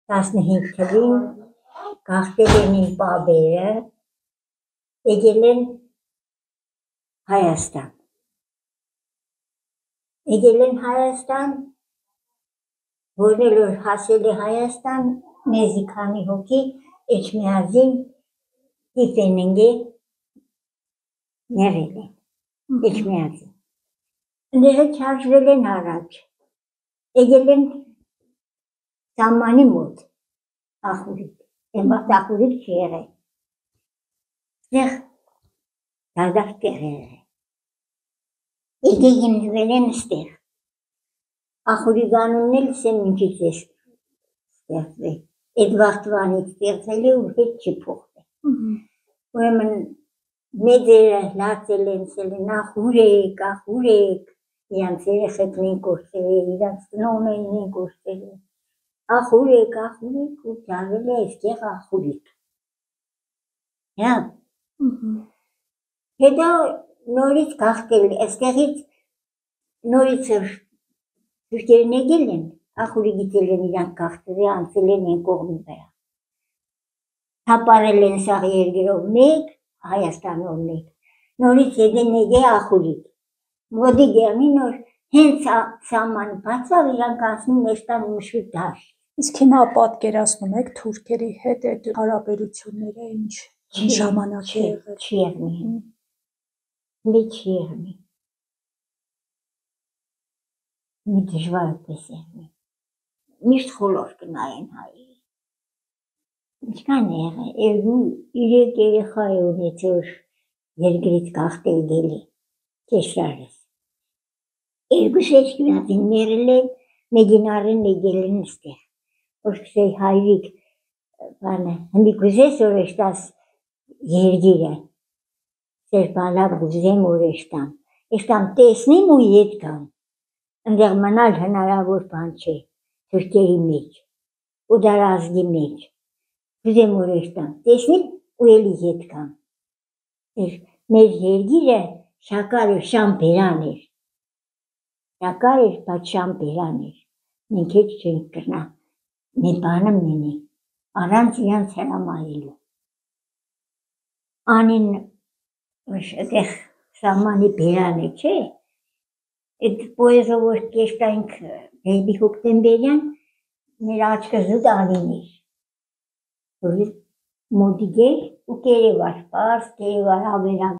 15 թվին գաղթել են իմ պապերը, եկել են Հայաստան։ Եկել են Հայաստան, որն որ հասել է Հայաստան, մեզի քանի հոգի Էջմիածին դիպենենգե ներել են Էջմիածին։ Ները չարժվել են առաջ, եկել են Սամանի մոտ, ախուրիկ, եմբաղթ ախուրիկ չի եղել, ստեղ դարդակ տեղ եղել, եկել հիմնվել են ստեղ, ախուրիկ անունն էլ սեմ ինչից է ստեղծվել, այդ վաղթվանից ստեղծել է ու հետ չի փոխվել, ուրեմն մեծերը լացել են, սել են ախուրեք, իրանց երեխեքն են կործել, իրանց տնողներն են կործել, ախուրեք ու ճարվել է այստեղ ախուրիկ։ Հետո նորից գաղթել, այստեղից նորից թուրքերն եկել են, ախուրիկից են իրանք գաղթել, անցել են են կողմի վրա։ Թապարել են սաղ երկրով մեկ, Հայաստանով մեկ, նորից եկել ախուրիկ։ Ոտի գերնի նոր հենց սաման բացավ, իրանք ասնում նեշտան մշուտ դաշ։ Իսկ հիմա պատկերացնում եք թուրքերի հետ այդ հարաբերությունները ինչ ժամանակ է եղել։ Չի եղնի, չի եղնի, մի դժվարպես եղնի, միշտ խոլոր կնայեն հայերի։ Ինչքան է եղել, 2-3 երեխա է ունեցել երկրից գաղթել գելի, կեշարս։ 2 շեշկյունատին ներել են, մեկին առեն եկել են ստեղ, որ կսեի հայրիկ, հմի գուզես որ էշտաս երգիրը, սեր բալավ գուզեմ որ էշտամ տեսնիմ ու ետ կամ, ընդեղ մնալ հնարավոր բան չէ, թուրքերի մեջ, ու դարազգի մեջ, գուզեմ որ էշտամ, տեսնիմ ու էլի ետ կամ, մեր երգիրը շակար էր շամբերան էր, շակար էր, բայց շամբերան էր, մենք հետ չենք կրնա, մի բանը մենի, առանց իրանց հրամայելու։ Անին այդեղ սամանի բերան է, չէ, այդ պոեզով որ կեշտայինք բեյբի հոկտեմբերյան, մեր աչկը զուտ անին էր, որ մոդիգեր ու կերևար, պարս կերևար ավերան,